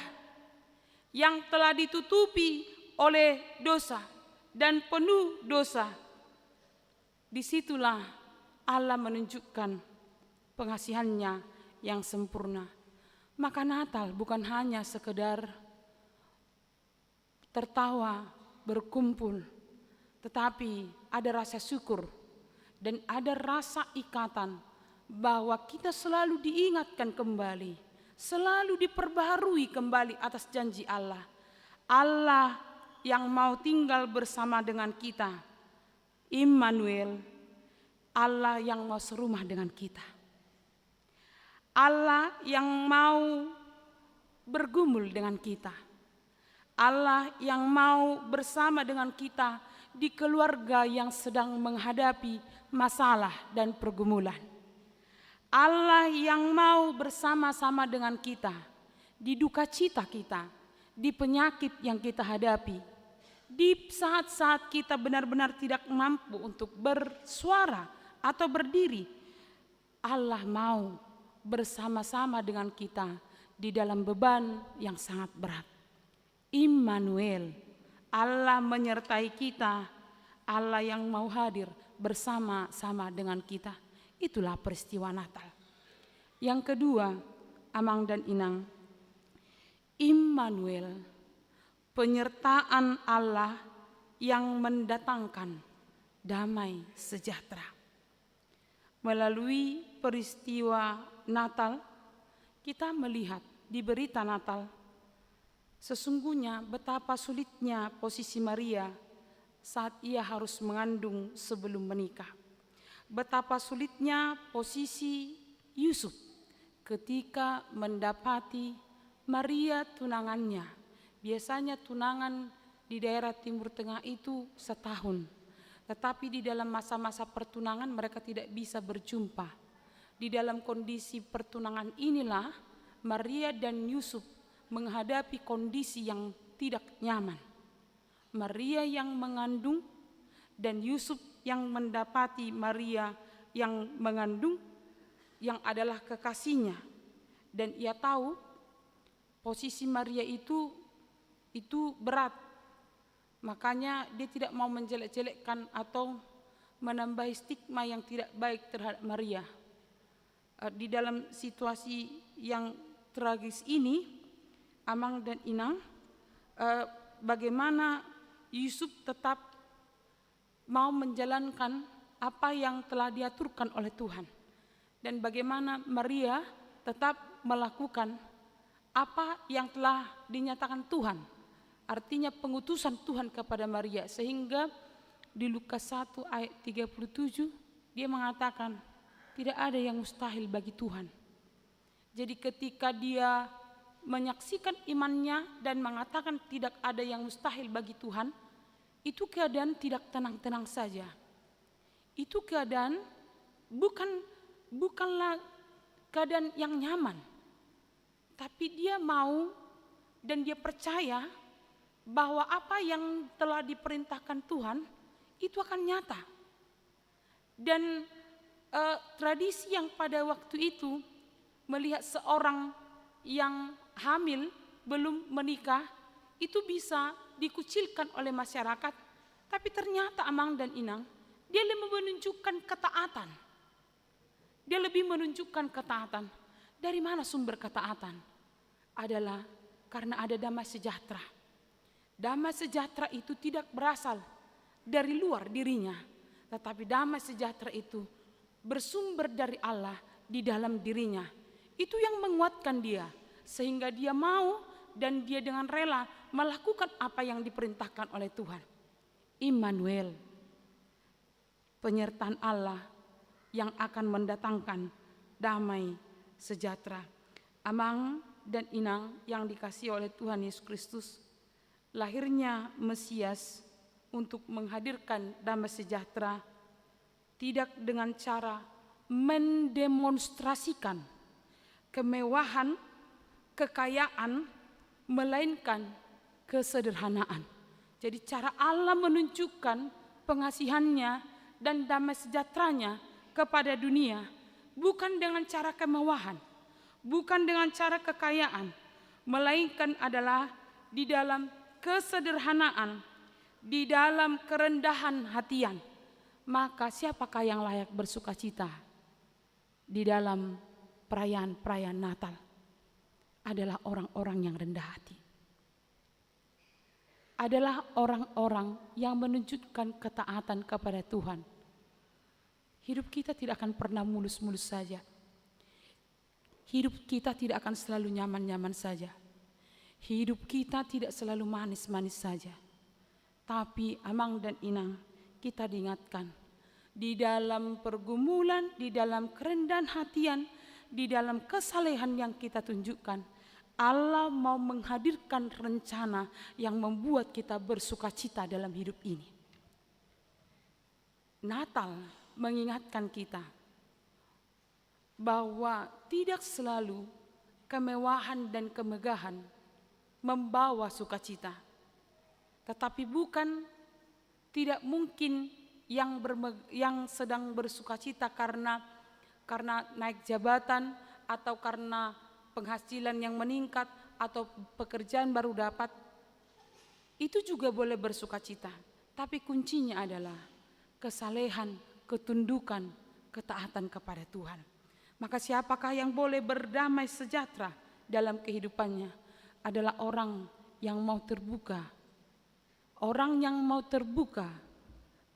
yang telah ditutupi oleh dosa dan penuh dosa. Disitulah Allah menunjukkan pengasihannya yang sempurna. Maka Natal bukan hanya sekedar tertawa, berkumpul, tetapi ada rasa syukur dan ada rasa ikatan bahwa kita selalu diingatkan kembali, selalu diperbaharui kembali atas janji Allah. Allah yang mau tinggal bersama dengan kita, Immanuel, Allah yang mau serumah dengan kita. Allah yang mau bergumul dengan kita. Allah yang mau bersama dengan kita di keluarga yang sedang menghadapi masalah dan pergumulan. Allah yang mau bersama-sama dengan kita di duka cita kita, di penyakit yang kita hadapi, di saat-saat kita benar-benar tidak mampu untuk bersuara atau berdiri. Allah mau bersama-sama dengan kita di dalam beban yang sangat berat. Immanuel, Allah menyertai kita, Allah yang mau hadir bersama-sama dengan kita. Itulah peristiwa Natal. Yang kedua, Amang dan Inang, Immanuel, penyertaan Allah yang mendatangkan damai sejahtera. Melalui peristiwa Natal, kita melihat di berita Natal, sesungguhnya betapa sulitnya posisi Maria saat ia harus mengandung sebelum menikah. Betapa sulitnya posisi Yusuf ketika mendapati Maria tunangannya. Biasanya tunangan di daerah Timur Tengah itu setahun, tetapi di dalam masa-masa pertunangan mereka tidak bisa berjumpa. Di dalam kondisi pertunangan inilah Maria dan Yusuf menghadapi kondisi yang tidak nyaman. Maria yang mengandung dan Yusuf yang mendapati Maria yang mengandung yang adalah kekasihnya. Dan ia tahu posisi Maria itu berat. Makanya dia tidak mau menjelek-jelekkan atau menambahi stigma yang tidak baik terhadap Maria. Di dalam situasi yang tragis ini, Amang dan Inang, bagaimana Yusuf tetap mau menjalankan apa yang telah diaturkan oleh Tuhan, dan bagaimana Maria tetap melakukan apa yang telah dinyatakan Tuhan, artinya pengutusan Tuhan kepada Maria, sehingga di Lukas 1 ayat 37 dia mengatakan, tidak ada yang mustahil bagi Tuhan. Jadi ketika dia menyaksikan imannya dan mengatakan tidak ada yang mustahil bagi Tuhan, itu keadaan tidak tenang-tenang saja. Itu keadaan bukanlah keadaan yang nyaman. Tapi dia mau dan dia percaya bahwa apa yang telah diperintahkan Tuhan itu akan nyata. Dan tradisi yang pada waktu itu melihat seorang yang hamil belum menikah itu bisa dikucilkan oleh masyarakat, tapi ternyata Amang dan Inang, dia lebih menunjukkan ketaatan. Dia lebih menunjukkan ketaatan. Dari mana sumber ketaatan? Adalah karena ada damai sejahtera. Damai sejahtera itu tidak berasal dari luar dirinya, tetapi damai sejahtera itu bersumber dari Allah di dalam dirinya. Itu yang menguatkan dia, sehingga dia mau dan dia dengan rela melakukan apa yang diperintahkan oleh Tuhan. Immanuel, penyertaan Allah yang akan mendatangkan damai sejahtera. Amang dan Inang yang dikasihi oleh Tuhan Yesus Kristus, lahirnya Mesias untuk menghadirkan damai sejahtera tidak dengan cara mendemonstrasikan kemewahan, kekayaan, melainkan kesederhanaan. Jadi cara Allah menunjukkan pengasihannya dan damai sejahteranya kepada dunia bukan dengan cara kemewahan, bukan dengan cara kekayaan, melainkan adalah di dalam kesederhanaan, di dalam kerendahan hatian. Maka siapakah yang layak bersukacita di dalam perayaan-perayaan Natal? Adalah orang-orang yang rendah hati. Adalah orang-orang yang menunjukkan ketaatan kepada Tuhan. Hidup kita tidak akan pernah mulus-mulus saja. Hidup kita tidak akan selalu nyaman-nyaman saja. Hidup kita tidak selalu manis-manis saja. Tapi Amang dan Inang, kita diingatkan, di dalam pergumulan, di dalam kerendahan hatian, di dalam kesalehan yang kita tunjukkan, Allah mau menghadirkan rencana yang membuat kita bersukacita dalam hidup ini. Natal mengingatkan kita bahwa tidak selalu kemewahan dan kemegahan membawa sukacita. Tetapi bukan tidak mungkin yang sedang bersukacita karena naik jabatan atau karena penghasilan yang meningkat atau pekerjaan baru dapat, itu juga boleh bersukacita. Tapi kuncinya adalah kesalehan, ketundukan, ketaatan kepada Tuhan. Maka siapakah yang boleh berdamai sejahtera dalam kehidupannya? Adalah orang yang mau terbuka. Orang yang mau terbuka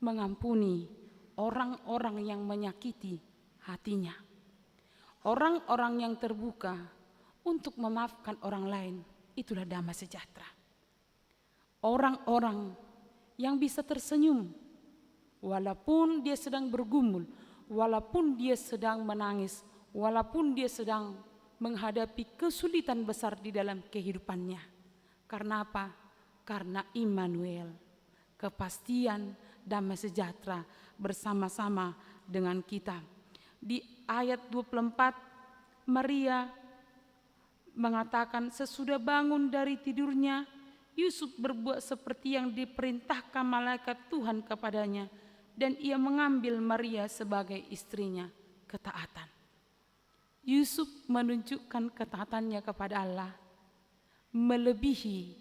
mengampuni orang-orang yang menyakiti hatinya. Orang-orang yang terbuka untuk memaafkan orang lain, itulah damai sejahtera. Orang-orang yang bisa tersenyum walaupun dia sedang bergumul, walaupun dia sedang menangis, walaupun dia sedang menghadapi kesulitan besar di dalam kehidupannya. Karena apa? Karena Immanuel, kepastian damai sejahtera bersama-sama dengan kita. Di ayat 24, Maria mengatakan, sesudah bangun dari tidurnya, Yusuf berbuat seperti yang diperintahkan malaikat Tuhan kepadanya, dan ia mengambil Maria sebagai istrinya. Ketaatan. Yusuf menunjukkan ketaatannya kepada Allah melebihi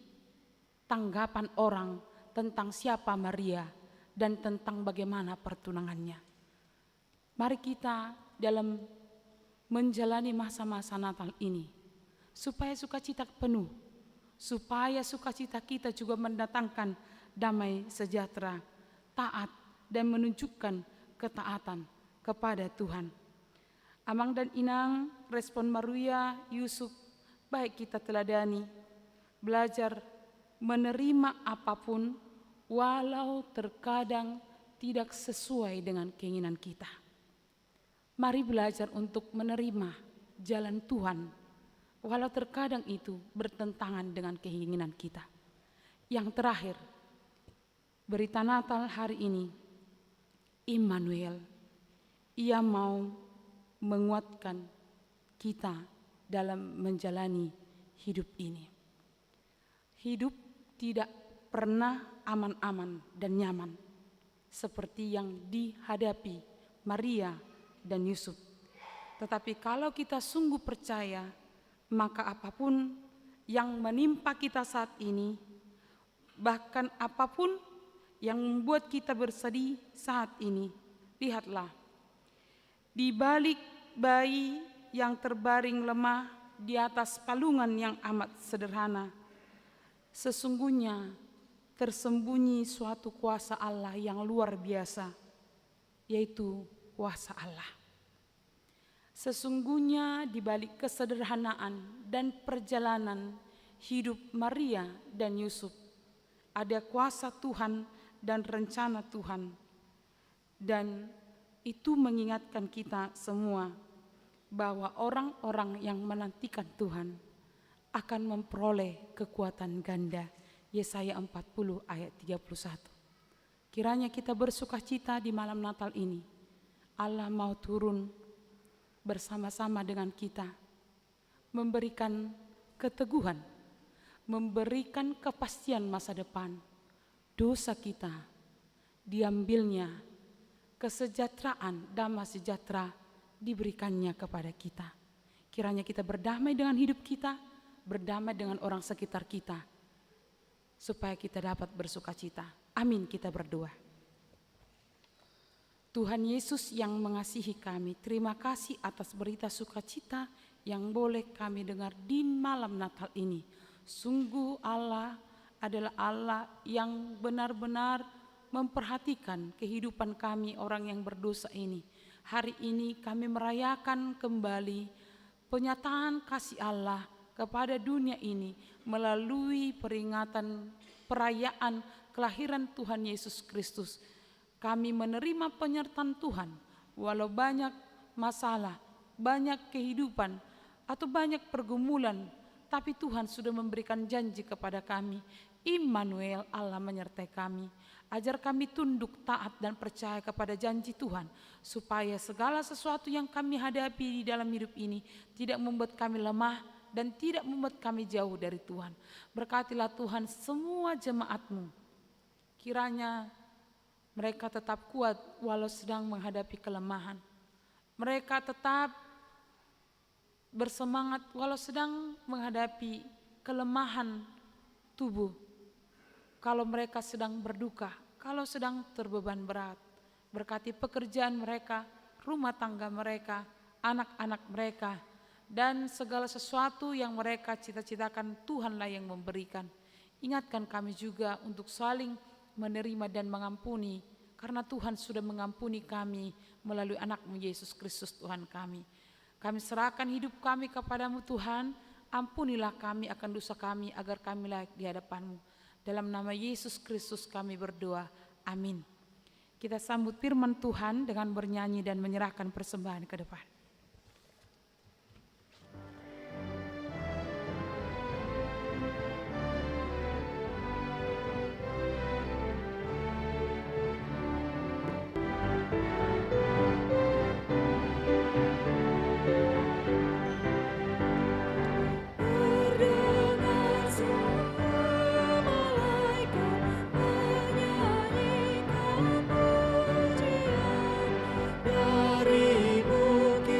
tanggapan orang tentang siapa Maria dan tentang bagaimana pertunangannya. Mari kita dalam menjalani masa-masa Natal ini, supaya sukacita penuh, supaya sukacita kita juga mendatangkan damai sejahtera, taat, dan menunjukkan ketaatan kepada Tuhan. Amang dan Inang, respon Maria, Yusuf, baik kita teladani, belajar menerima apapun walau terkadang tidak sesuai dengan keinginan kita. Mari belajar untuk menerima jalan Tuhan walau terkadang itu bertentangan dengan keinginan kita. Yang terakhir, berita Natal hari ini, Immanuel, ia mau menguatkan kita dalam menjalani hidup ini. Hidup tidak pernah aman-aman dan nyaman seperti yang dihadapi Maria dan Yusuf. Tetapi kalau kita sungguh percaya, maka apapun yang menimpa kita saat ini, bahkan apapun yang membuat kita bersedih saat ini, lihatlah, di balik bayi yang terbaring lemah di atas palungan yang amat sederhana, sesungguhnya tersembunyi suatu kuasa Allah yang luar biasa, yaitu kuasa Allah. Sesungguhnya di balik kesederhanaan dan perjalanan hidup Maria dan Yusuf, ada kuasa Tuhan dan rencana Tuhan. Dan itu mengingatkan kita semua bahwa orang-orang yang menantikan Tuhan akan memperoleh kekuatan ganda. Yesaya 40 ayat 31. Kiranya kita bersukacita di malam Natal ini. Allah mau turun bersama-sama dengan kita, memberikan keteguhan, memberikan kepastian masa depan. Dosa kita diambilnya, kesejahteraan, damai sejahtera diberikannya kepada kita. Kiranya kita berdamai dengan hidup kita, berdamai dengan orang sekitar kita, supaya kita dapat bersukacita. Amin, kita berdoa. Tuhan Yesus yang mengasihi kami, terima kasih atas berita sukacita yang boleh kami dengar di malam Natal ini. Sungguh Allah adalah Allah yang benar-benar memperhatikan kehidupan kami orang yang berdosa ini. Hari ini kami merayakan kembali penyataan kasih Allah kepada dunia ini melalui peringatan perayaan kelahiran Tuhan Yesus Kristus. Kami menerima penyertaan Tuhan, walau banyak masalah, banyak kehidupan, atau banyak pergumulan, tapi Tuhan sudah memberikan janji kepada kami. Immanuel, Allah menyertai kami. Ajar kami tunduk, taat, dan percaya kepada janji Tuhan, supaya segala sesuatu yang kami hadapi di dalam hidup ini tidak membuat kami lemah dan tidak membuat kami jauh dari Tuhan. Berkatilah Tuhan semua jemaat-Mu. Kiranya mereka tetap kuat walau sedang menghadapi kelemahan. Mereka tetap bersemangat walau sedang menghadapi kelemahan tubuh. Kalau mereka sedang berduka, kalau sedang terbeban berat. Berkati pekerjaan mereka, rumah tangga mereka, anak-anak mereka, dan segala sesuatu yang mereka cita-citakan, Tuhanlah yang memberikan. Ingatkan kami juga untuk saling menerima dan mengampuni, karena Tuhan sudah mengampuni kami melalui anak-Mu Yesus Kristus Tuhan kami. Kami serahkan hidup kami kepadamu Tuhan, ampunilah kami akan dosa kami agar kami layak di hadapan-Mu. Dalam nama Yesus Kristus kami berdoa, amin. Kita sambut firman Tuhan dengan bernyanyi dan menyerahkan persembahan ke depan. Dari bukit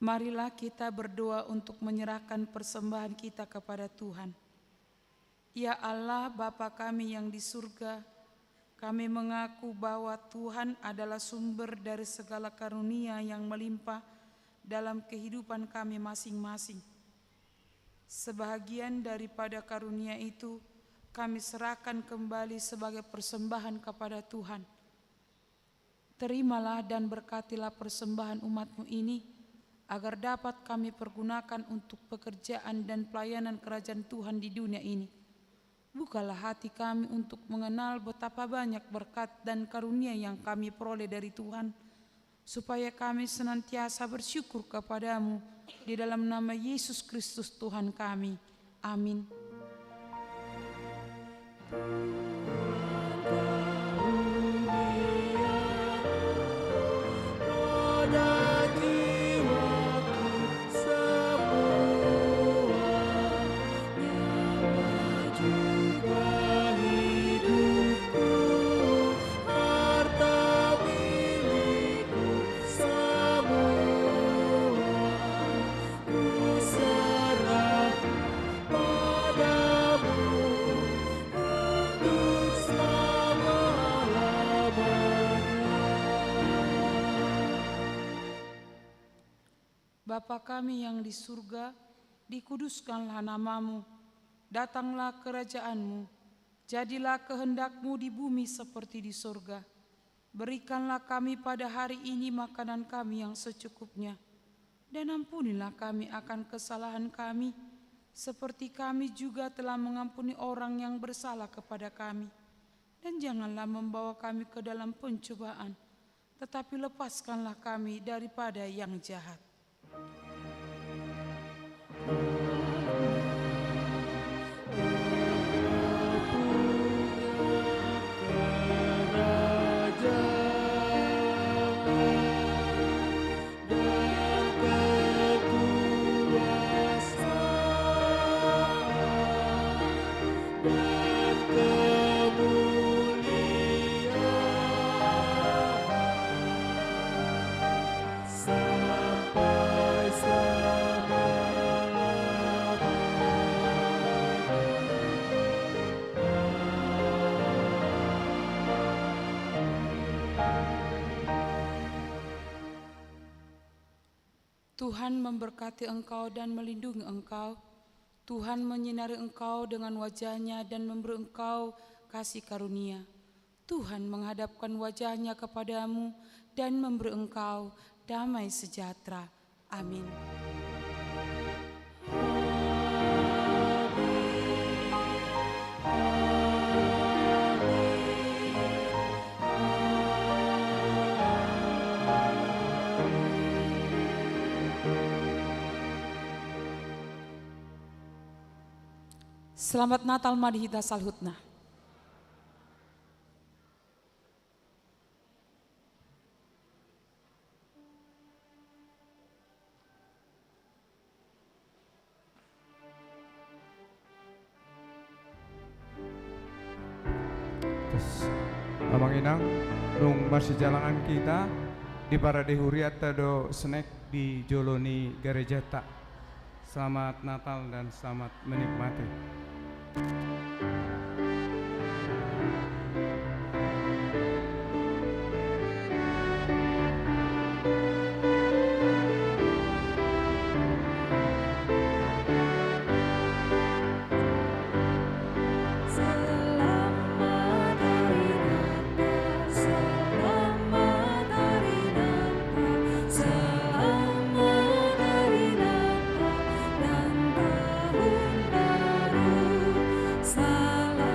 Marilah kita berdoa untuk menyerahkan persembahan kita kepada Tuhan. Ya Allah, Bapa kami yang di surga, kami mengaku bahwa Tuhan adalah sumber dari segala karunia yang melimpah dalam kehidupan kami masing-masing. Sebahagian daripada karunia itu kami serahkan kembali sebagai persembahan kepada Tuhan. Terimalah dan berkatilah persembahan umat-Mu ini, agar dapat kami pergunakan untuk pekerjaan dan pelayanan kerajaan Tuhan di dunia ini. Bukalah hati kami untuk mengenal betapa banyak berkat dan karunia yang kami peroleh dari Tuhan, supaya kami senantiasa bersyukur kepadamu di dalam nama Yesus Kristus Tuhan kami. Amin. Bapa kami yang di surga, dikuduskanlah namamu, datanglah kerajaanmu, jadilah kehendak-Mu di bumi seperti di surga. Berikanlah kami pada hari ini makanan kami yang secukupnya, dan ampunilah kami akan kesalahan kami, seperti kami juga telah mengampuni orang yang bersalah kepada kami. Dan janganlah membawa kami ke dalam pencobaan, tetapi lepaskanlah kami daripada yang jahat. Tuhan memberkati engkau dan melindungi engkau. Tuhan menyinari engkau dengan wajah-Nya dan memberi engkau kasih karunia. Tuhan menghadapkan wajah-Nya kepadamu dan memberi engkau damai sejahtera. Amin. Selamat Natal Madhita Salhutna. Abang Inang, nung masih jalangan kita di Parade Huriata do snack di Joloni Garejata. Selamat Natal dan selamat menikmati. Salam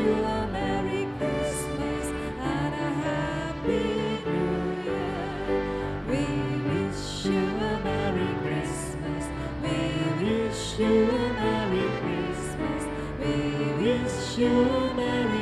you a Merry Christmas and a Happy New Year. We wish you a Merry Christmas. We wish you a Merry Christmas. We wish you a Merry